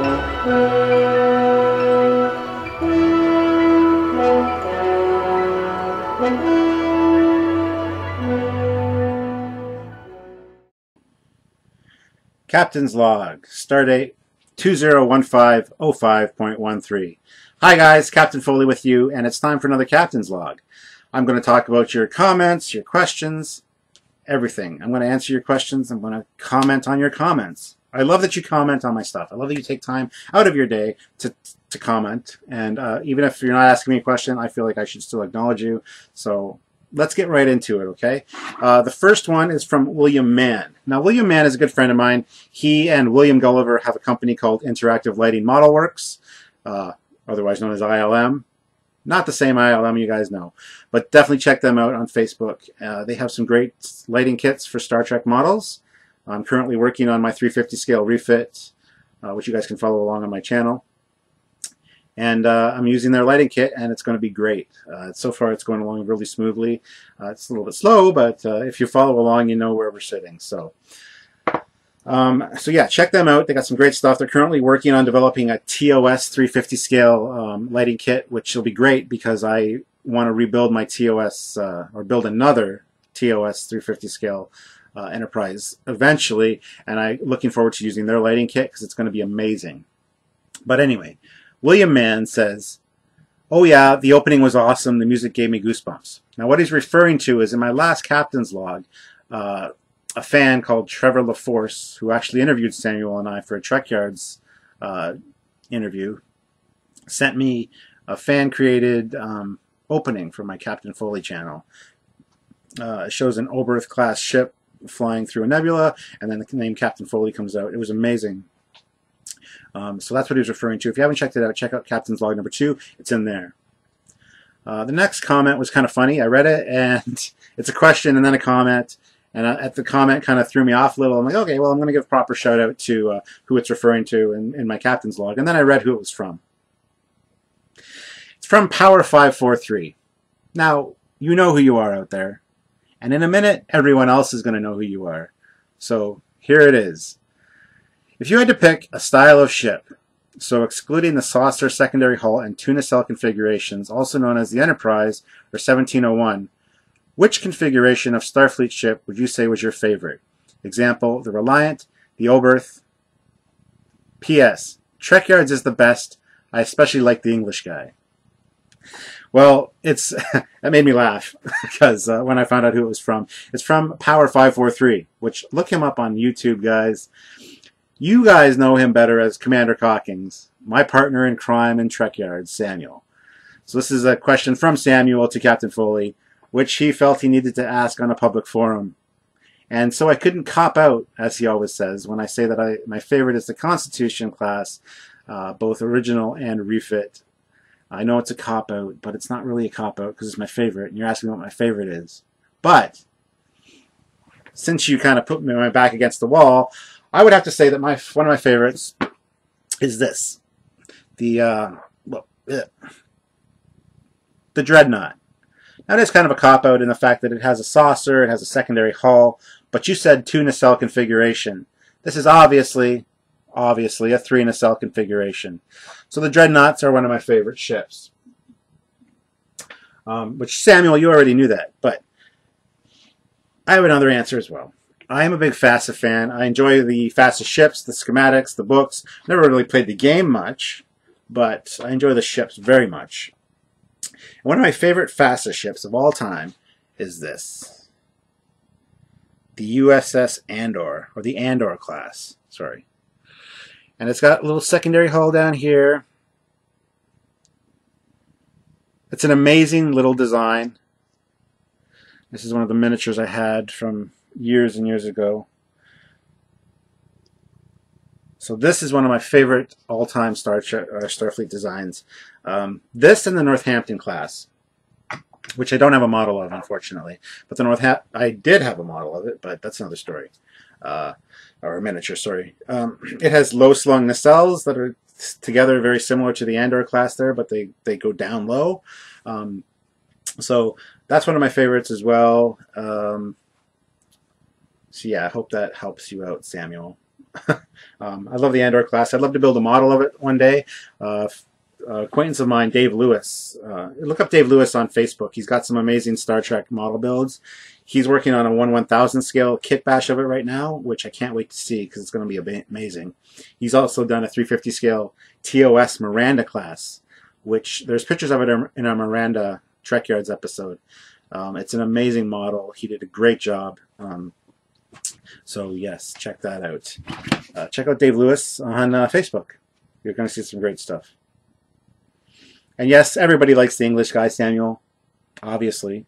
Captain's Log, Stardate 201505.13. Hi guys, Captain Foley with you, and it's time for another Captain's Log. I'm going to talk about your comments, your questions, everything. I'm going to answer your questions. I'm going to comment on your comments. I love that you comment on my stuff. I love that you take time out of your day to comment. And even if you're not asking me a question, I feel like I should still acknowledge you. So let's get right into it, okay? The first one is from William Mann. Now, William Mann is a good friend of mine. He and William Gulliver have a company called Interactive Lighting Model Works, otherwise known as ILM. Not the same ILM you guys know, but definitely check them out on Facebook. They have some great lighting kits for Star Trek models. I'm currently working on my 350 scale refit, which you guys can follow along on my channel. And I'm using their lighting kit, and it's going to be great. So far, it's going along really smoothly. It's a little bit slow, but if you follow along, you know where we're sitting. So yeah, check them out. They got some great stuff. They're currently working on developing a TOS 350 scale lighting kit, which will be great because I want to rebuild my TOS or build another TOS 350 scale Enterprise eventually, and I'm looking forward to using their lighting kit because it's going to be amazing. But anyway, William Mann says, "Oh yeah, the opening was awesome. The music gave me goosebumps." Now what he's referring to is in my last Captain's Log, a fan called Trevor LaForce, who actually interviewed Samuel and I for a Trekyards interview, sent me a fan-created opening for my Captain Foley channel. It shows an Oberth class ship flying through a nebula, and then the name Captain Foley comes out. It was amazing. So that's what he was referring to. If you haven't checked it out, check out Captain's Log number 2. It's in there. The next comment was kind of funny. I read it, and it's a question and then a comment. And at the comment kind of threw me off a little. I'm like, okay, well, I'm going to give a proper shout out to who it's referring to in my Captain's Log. And then I read who it was from. It's from Power543. Now, you know who you are out there. And in a minute, everyone else is going to know who you are. So here it is. If you had to pick a style of ship, so excluding the saucer, secondary hull, and tuna cell configurations, also known as the Enterprise or 1701, which configuration of Starfleet ship would you say was your favorite? Example, the Reliant, the Oberth. P.S. Trekyards is the best. I especially like the English guy. Well, that made me laugh because when I found out who it was from, it's from Power543, which look him up on YouTube, guys. You guys know him better as Commander Cockings, my partner in crime in Trekyards, Samuel. So this is a question from Samuel to Captain Foley, which he felt he needed to ask on a public forum. And so I couldn't cop out, as he always says, when I say that my favorite is the Constitution class, both original and refit. I know it's a cop-out, but it's not really a cop-out because it's my favorite, and you're asking me what my favorite is. But since you kind of put me my back against the wall, I would have to say that one of my favorites is this, the Dreadnought. Now it is kind of a cop-out in the fact that it has a saucer, it has a secondary hull, but you said 2 nacelle configuration. This is obviously a 3 nacelle configuration. So the Dreadnoughts are one of my favorite ships. Which, Samuel, you already knew that, but I have another answer as well. I am a big FASA fan. I enjoy the FASA ships, the schematics, the books. Never really played the game much, but I enjoy the ships very much. And one of my favorite FASA ships of all time is this. The USS Andor, or the Andor class, sorry. And it's got a little secondary hull down here. It's an amazing little design. This is one of the miniatures I had from years and years ago. So this is one of my favorite all-time Starfleet designs. This and the Northampton class, which I don't have a model of, unfortunately. But the I did have a model of it, but that's another story. Or a miniature, sorry. It has low-slung nacelles that are together very similar to the Andor class there, but they go down low. So that's one of my favorites as well. So yeah, I hope that helps you out, Samuel. I love the Andor class. I'd love to build a model of it one day. Acquaintance of mine, Dave Lewis. Look up Dave Lewis on Facebook. He's got some amazing Star Trek model builds. He's working on a 1/1000 scale kit bash of it right now, which I can't wait to see because it's going to be amazing. He's also done a 350 scale TOS Miranda class, which there's pictures of it in our Miranda Trekyards episode. It's an amazing model. He did a great job. So yes, check that out. Check out Dave Lewis on Facebook. You're going to see some great stuff. And yes, everybody likes the English guy, Samuel. Obviously.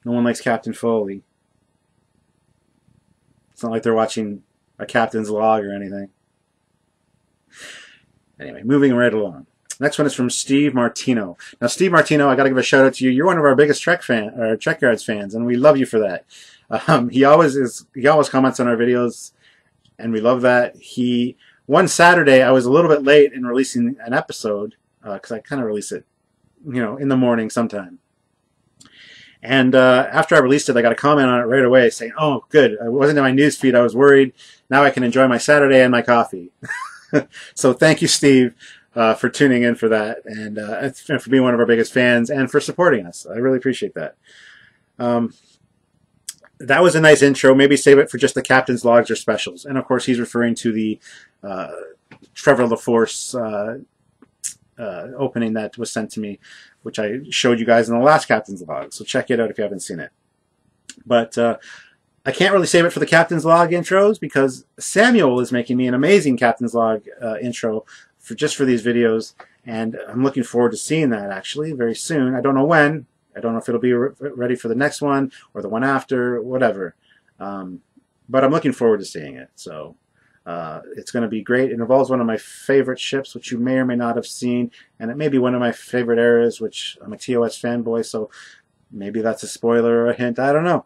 No one likes Captain Foley. It's not like they're watching a captain's log or anything. Anyway, moving right along. Next one is from Steve Martino. Now, Steve Martino, I got to give a shout out to you. You're one of our biggest Trekyards fans, and we love you for that. He always comments on our videos, and we love that. One Saturday, I was a little bit late in releasing an episode because I kind of release it, in the morning sometime. And after I released it, I got a comment on it right away saying, "Oh, good. It wasn't in my news feed. I was worried. Now I can enjoy my Saturday and my coffee." So thank you, Steve, for tuning in for that, and for being one of our biggest fans, and for supporting us. I really appreciate that. That was a nice intro. Maybe save it for just the captain's logs or specials. And of course, he's referring to the Trevor LaForce opening that was sent to me, which I showed you guys in the last captain's log. So check it out if you haven't seen it. But I can't really save it for the captain's log intros because Samuel is making me an amazing captain's log intro just for these videos, and I'm looking forward to seeing that actually very soon. I don't know when. I don't know if it'll be ready for the next one or the one after, whatever. But I'm looking forward to seeing it. So it's going to be great. It involves one of my favorite ships, which you may or may not have seen, and it may be one of my favorite eras, which I'm a TOS fanboy, so maybe that's a spoiler or a hint. I don't know.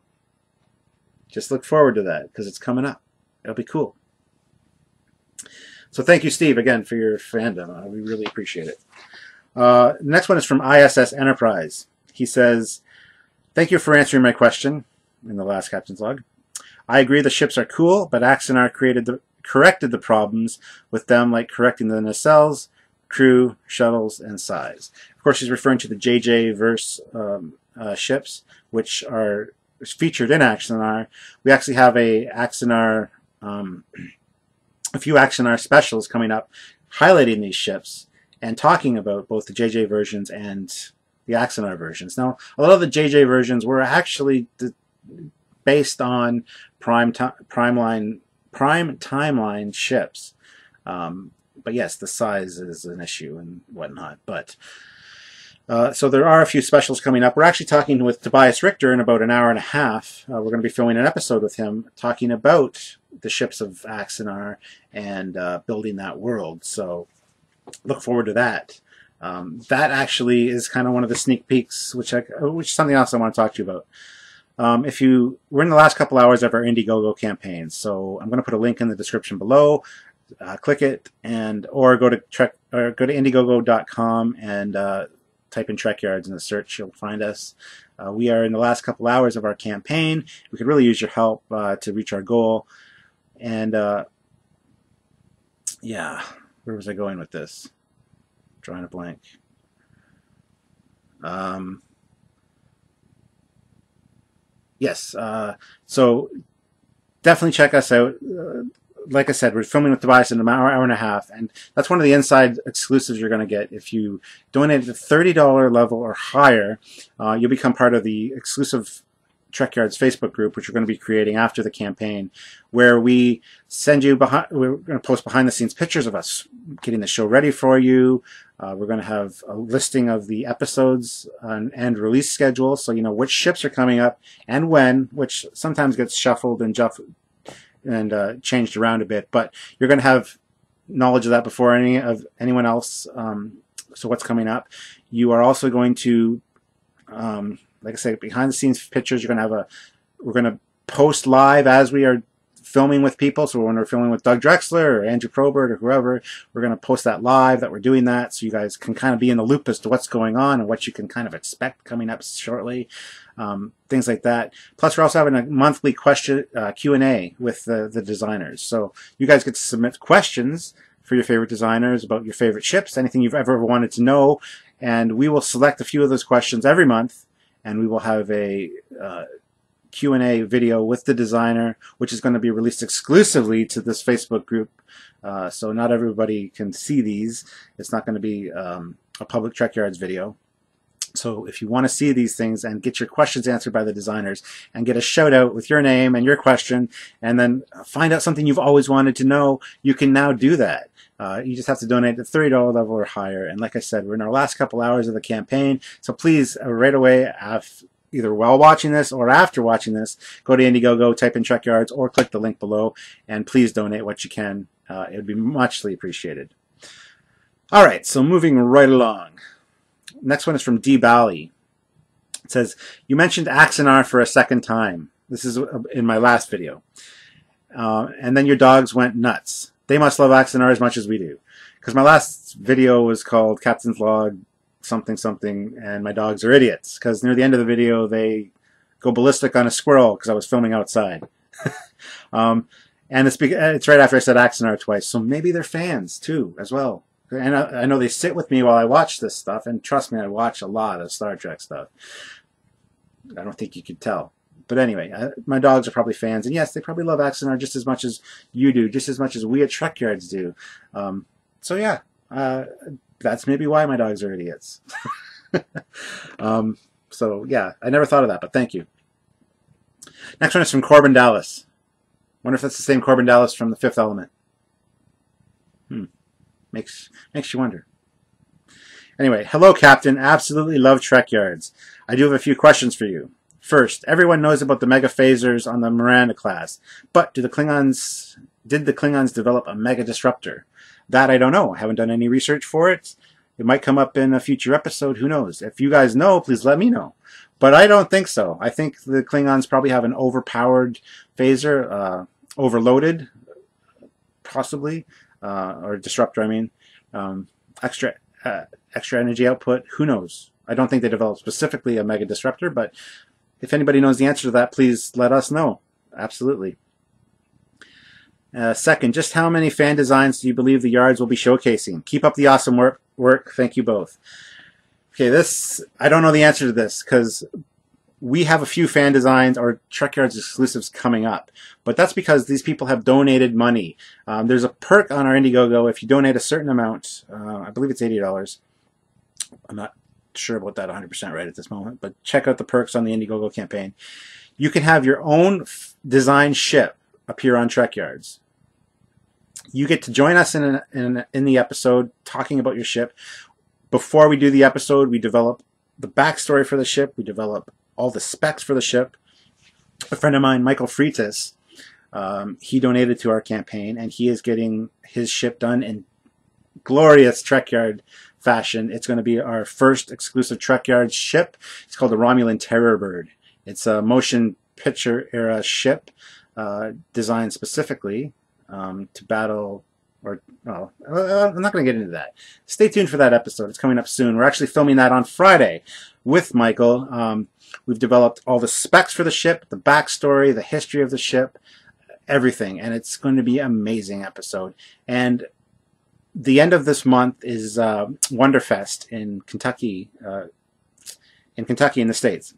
Just look forward to that because it's coming up. It'll be cool. So thank you, Steve, again, for your fandom. We really appreciate it. The next one is from ISS Enterprise. He says, "Thank you for answering my question in the last captain's log. I agree the ships are cool, but Axanar corrected the problems with them, like correcting the nacelles, crew, shuttles, and size." Of course, he's referring to the JJ verse ships, which are featured in Axanar. We actually have a few Axanar specials coming up highlighting these ships and talking about both the JJ versions and the Axanar versions. Now, a lot of the JJ versions were actually based on prime timeline ships. But yes, the size is an issue and whatnot. But so there are a few specials coming up. We're actually talking with Tobias Richter in about an hour and a half. We're going to be filming an episode with him talking about the ships of Axanar and building that world. So look forward to that. That actually is kind of one of the sneak peeks, which is something else I want to talk to you about. We're in the last couple hours of our Indiegogo campaign, so I'm going to put a link in the description below. Click it, or go to Indiegogo.com and type in Trekyards in the search. You'll find us. We are in the last couple hours of our campaign. We could really use your help to reach our goal. And yeah, where was I going with this? Drawing a blank. Yes, so definitely check us out. Like I said, we're filming with Tobias in an hour and a half, and that's one of the inside exclusives you're going to get. If you donate at the $30 level or higher, you'll become part of the exclusive Trekyards Facebook group, which we're going to be creating after the campaign, where we send you we're going to post behind-the-scenes pictures of us getting the show ready for you. We're going to have a listing of the episodes and release schedule, so you know which ships are coming up and when, which sometimes gets shuffled and changed around a bit, but you're going to have knowledge of that before anyone else. So what's coming up? You are also going to, like I said, behind the scenes pictures. We're going to post live as we are filming with people. So when we're filming with Doug Drexler or Andrew Probert or whoever, we're going to post that live, that we're doing that, so you guys can kind of be in the loop as to what's going on and what you can kind of expect coming up shortly. Things like that. Plus, we're also having a monthly question Q&A with the designers. So you guys get to submit questions for your favorite designers about your favorite ships, anything you've ever wanted to know, and we will select a few of those questions every month, and we will have a Q&A video with the designer, which is going to be released exclusively to this Facebook group. So not everybody can see these. It's not going to be a public Trekyards video. So if you want to see these things and get your questions answered by the designers and get a shout out with your name and your question, and then find out something you've always wanted to know, you can now do that. You just have to donate at the $30 level or higher. And like I said, we're in our last couple hours of the campaign. So please, right away, either while watching this or after watching this, go to Indiegogo, type in Trekyards, or click the link below, and please donate what you can. It would be muchly appreciated. All right, so moving right along. Next one is from D. Bally. It says, you mentioned Axanar for a second time. This is in my last video. And then your dogs went nuts. They must love Axanar as much as we do. Because my last video was called Captain's Log something something, and my dogs are idiots. Because near the end of the video, they go ballistic on a squirrel because I was filming outside. And it's right after I said Axanar twice. So maybe they're fans, too, as well. And I know they sit with me while I watch this stuff, and trust me, I watch a lot of Star Trek stuff. I don't think you could tell. But anyway, my dogs are probably fans, and yes, they probably love Axanar just as much as you do, just as much as we at Trekyards do. So yeah, that's maybe why my dogs are idiots. So yeah, I never thought of that, but thank you. Next one is from Corbin Dallas. Wonder if that's the same Corbin Dallas from The Fifth Element. Makes you wonder. Anyway, hello, Captain. Absolutely love Trekyards. I do have a few questions for you. First, everyone knows about the mega phasers on the Miranda class, but did the Klingons develop a mega disruptor? That I don't know. I haven't done any research for it. It might come up in a future episode. Who knows? If you guys know, please let me know. But I don't think so. I think the Klingons probably have an overpowered phaser, overloaded, possibly. Or disruptor, I mean, extra energy output. Who knows? I don't think they developed specifically a mega disruptor, but if anybody knows the answer to that, please let us know. Absolutely. Second, just how many fan designs do you believe the yards will be showcasing? Keep up the awesome work. Thank you both. Okay, I don't know the answer to this because we have a few fan designs or Trekyards exclusives coming up, but that's because these people have donated money. There's a perk on our Indiegogo if you donate a certain amount. I believe it's $80. I'm not sure about that 100% right at this moment, but check out the perks on the Indiegogo campaign. You can have your own design ship appear on Trekyards. You get to join us in the episode talking about your ship. Before we do the episode, we develop the backstory for the ship. We develop all the specs for the ship. A friend of mine, Michael Freitas, he donated to our campaign, and he is getting his ship done in glorious Trekyard fashion. It's going to be our first exclusive Trekyard ship. It's called the Romulan Terror Bird. It's a motion picture era ship designed specifically to battle. I'm not going to get into that. Stay tuned for that episode. It's coming up soon. We're actually filming that on Friday with Michael. We've developed all the specs for the ship, the backstory, the history of the ship, everything, and it's going to be an amazing episode. And the end of this month is Wonderfest in Kentucky, in the States.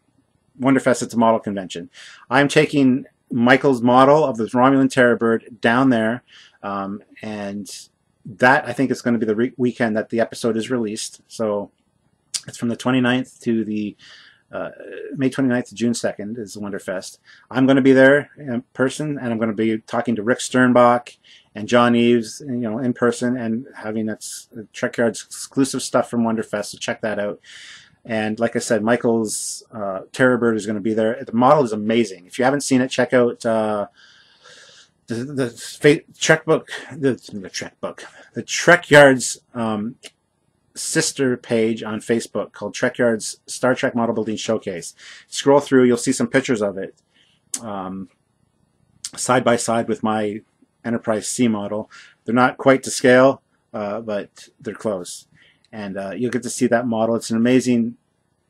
Wonderfest, it's a model convention. I'm taking Michael's model of the Romulan Terror Bird down there, and that I think is going to be the weekend that the episode is released. So it's from the 29th to the May 29th to June 2nd is Wonderfest. I'm going to be there in person, and I'm going to be talking to Rick Sternbach and John Eves, in person, and having Trekyards exclusive stuff from Wonderfest. So check that out. And like I said, Michael's Terror Bird is going to be there. The model is amazing. If you haven't seen it, check out the Trekyards sister page on Facebook called Trekyards Star Trek Model Building Showcase. Scroll through, you'll see some pictures of it. side by side with my Enterprise C model. They're not quite to scale, but they're close. And you'll get to see that model. It's an amazing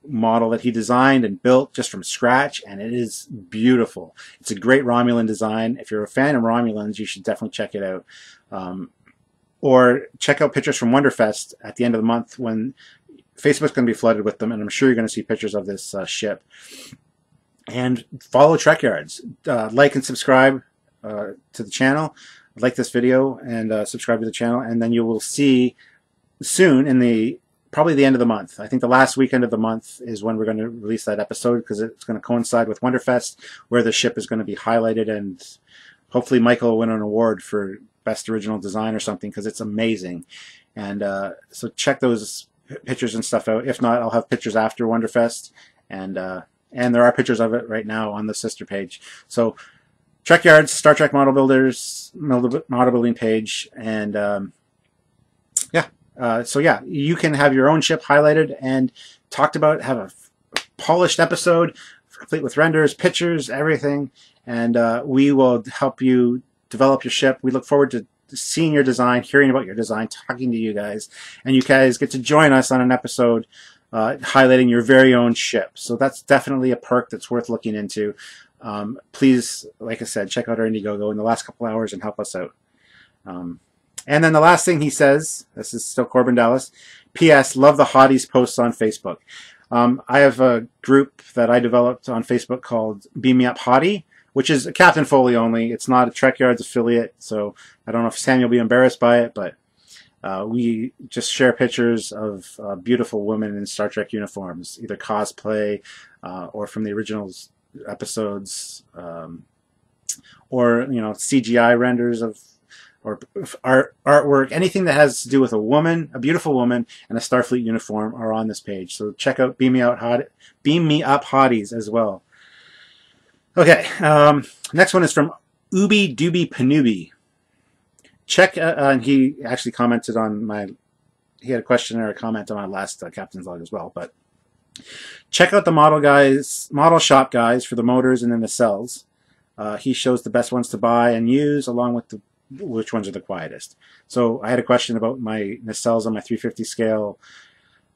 model that he designed and built just from scratch, and it is beautiful. It's a great Romulan design. If you're a fan of Romulans, you should definitely check it out. Or check out pictures from Wonderfest at the end of the month when Facebook's going to be flooded with them, and I'm sure you're going to see pictures of this ship. And follow Trekyards. Like and subscribe to the channel. Like this video and subscribe to the channel, and then you will see soon in probably the end of the month. I think the last weekend of the month is when we're going to release that episode, because it's going to coincide with Wonderfest, where the ship is going to be highlighted, and hopefully Michael will win an award for Best Original Design or something, because it's amazing. And so check those pictures and stuff out. If not, I'll have pictures after Wonderfest, and there are pictures of it right now on the sister page. So Trekyards, Star Trek Model Builders, model building page, and so yeah, you can have your own ship highlighted and talked about, have a polished episode, complete with renders, pictures, everything, and we will help you develop your ship. We look forward to seeing your design, hearing about your design, talking to you guys, and you guys get to join us on an episode highlighting your very own ship. So that's definitely a perk that's worth looking into. Please, like I said, check out our Indiegogo in the last couple hours and help us out. And then the last thing he says, this is still Corbin Dallas, P.S. Love the Hotties posts on Facebook. I have a group that I developed on Facebook called Me Up Hottie, which is Captain Foley only. It's not a Trekyards affiliate, so I don't know if Samuel will be embarrassed by it, but we just share pictures of beautiful women in Star Trek uniforms, either cosplay or from the originals episodes, or CGI renders of or artwork, anything that has to do with a woman, a beautiful woman, and a Starfleet uniform are on this page. So check out Beam Me Up Hotties as well. Okay, next one is from Ooby Dooby Panubi. Check, and he actually commented on he had a question or a comment on my last Captain's Log as well, but check out the model shop guys for the motors and then the cells. He shows the best ones to buy and use, along with which ones are the quietest. So I had a question about my nacelles on my 350 scale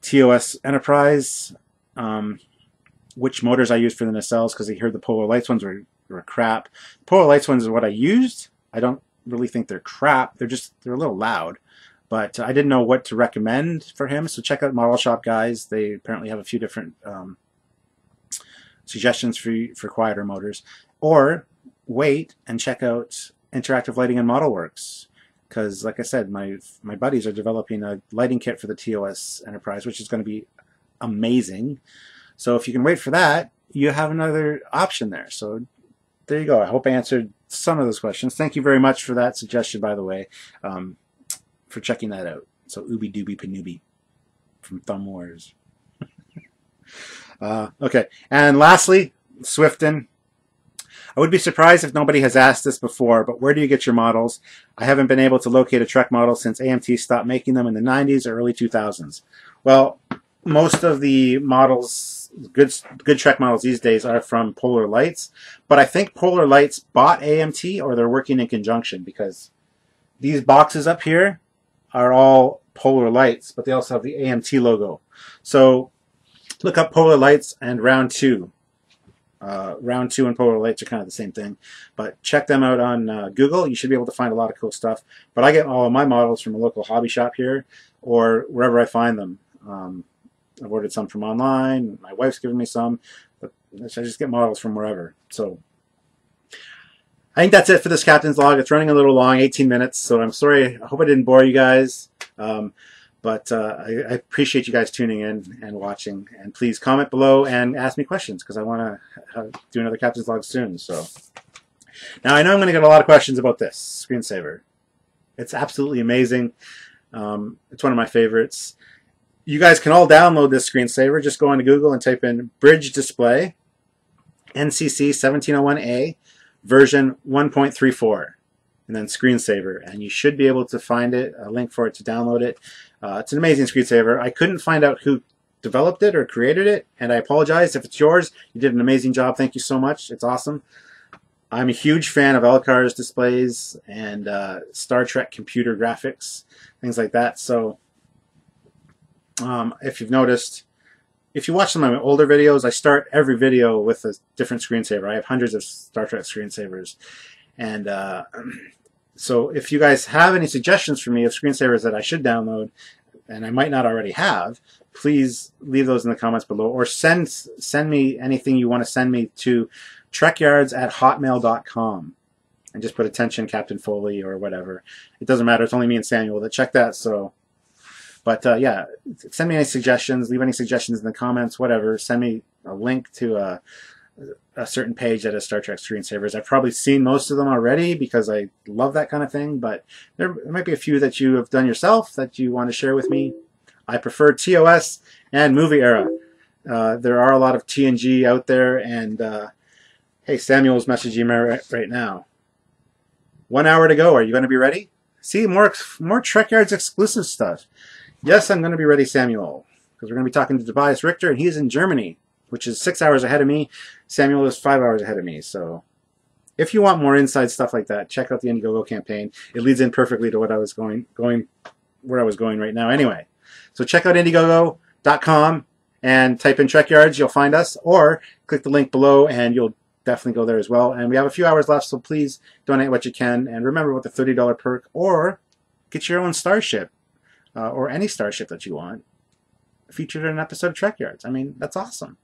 TOS Enterprise, which motors I used for the nacelles, because I heard the Polar Lights ones were crap. Polar Lights ones are what I used. I don't really think they're crap. They're a little loud, but I didn't know what to recommend for him. So check out Model Shop guys. They apparently have a few different suggestions for quieter motors. Or wait and check out Interactive Lighting and Model Works, because like I said, my buddies are developing a lighting kit for the TOS Enterprise, which is going to be amazing. So if you can wait for that, you have another option there. So there you go. I hope I answered some of those questions. Thank you very much for that suggestion, by the way, for checking that out. So Ooby Dooby Panubi from Thumb Wars. Okay, and lastly, Swifton. I would be surprised if nobody has asked this before, but where do you get your models? I haven't been able to locate a Trek model since AMT stopped making them in the 90s or early 2000s. Well, most of the models, good Trek models these days, are from Polar Lights, but I think Polar Lights bought AMT, or they're working in conjunction, because these boxes up here are all Polar Lights, but they also have the AMT logo. So look up Polar Lights and Round 2. Round 2 and Polar Lights are kind of the same thing, but check them out on Google. You should be able to find a lot of cool stuff. But I get all of my models from a local hobby shop here, or wherever I find them. I've ordered some from online. My wife's given me some, but I just get models from wherever. So I think that's it for this Captain's Log. It's running a little long, 18 minutes, so I'm sorry. I hope I didn't bore you guys. But I appreciate you guys tuning in and watching. And please comment below and ask me questions, because I want to do another Captain's Log soon. So now I know I'm going to get a lot of questions about this screensaver. It's absolutely amazing. It's one of my favorites. You guys can all download this screensaver. Just go into Google and type in Bridge Display NCC 1701A version 1.34. And then screensaver, and you should be able to find it, a link for it to download it. It's an amazing screensaver. I couldn't find out who developed it or created it, and I apologize if it's yours. You did an amazing job. Thank you so much. It's awesome. I'm a huge fan of LCARS displays and Star Trek computer graphics, things like that. So if you've noticed, if you watch some of my older videos, I start every video with a different screensaver. I have hundreds of Star Trek screensavers. And so if you guys have any suggestions for me of screensavers that I should download, and I might not already have, please leave those in the comments below, or send me anything you want to send me to trekyards@hotmail.com, and just put attention Captain Foley or whatever. It doesn't matter. It's only me and Samuel that check that. So, but yeah, send me any suggestions. Leave any suggestions in the comments. Whatever. Send me a link to a certain page that has Star Trek screensavers. I've probably seen most of them already because I love that kind of thing. But there might be a few that you have done yourself that you want to share with me. I prefer TOS and movie era. There are a lot of TNG out there, and hey, Samuel's messaging me right now. 1 hour to go. Are you going to be ready? See, more Trekyards exclusive stuff. Yes, I'm going to be ready, Samuel, because we're going to be talking to Tobias Richter, and he's in Germany, which is 6 hours ahead of me. Samuel is 5 hours ahead of me. So if you want more inside stuff like that, check out the Indiegogo campaign. It leads in perfectly to what I was going where I was going right now. Anyway, so check out Indiegogo.com and type in Trekyards. You'll find us, or click the link below, and you'll definitely go there as well. And we have a few hours left, so please donate what you can. And remember about the $30 perk, or get your own starship, or any starship that you want, featured in an episode of Trekyards. I mean, that's awesome.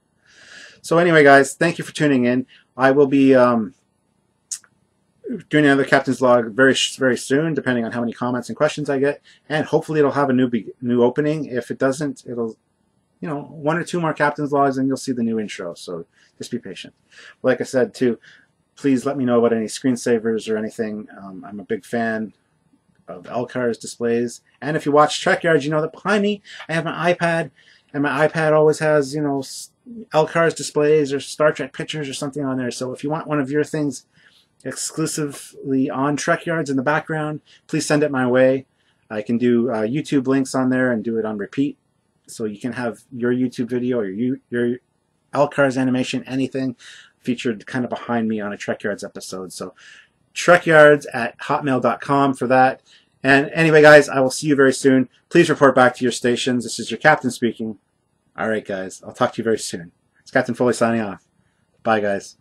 So anyway, guys, thank you for tuning in. I will be doing another Captain's Log very soon, depending on how many comments and questions I get. And hopefully it'll have a new opening. If it doesn't, it'll, you know, 1 or 2 more Captain's Logs, and you'll see the new intro. So just be patient. Like I said, too, please let me know about any screensavers or anything. I'm a big fan of LCARS displays. And if you watch Trekyards, you know that behind me I have my iPad, and my iPad always has, you know, LCARS displays or Star Trek pictures or something on there. So if you want one of your things exclusively on Trekyards in the background, please send it my way. I can do YouTube links on there and do it on repeat. So you can have your YouTube video or your LCARS animation, anything, featured kind of behind me on a Trekyards episode. So trekyards@hotmail.com for that. And anyway, guys, I will see you very soon. Please report back to your stations. This is your captain speaking. All right, guys, I'll talk to you very soon. It's Captain Foley signing off. Bye, guys.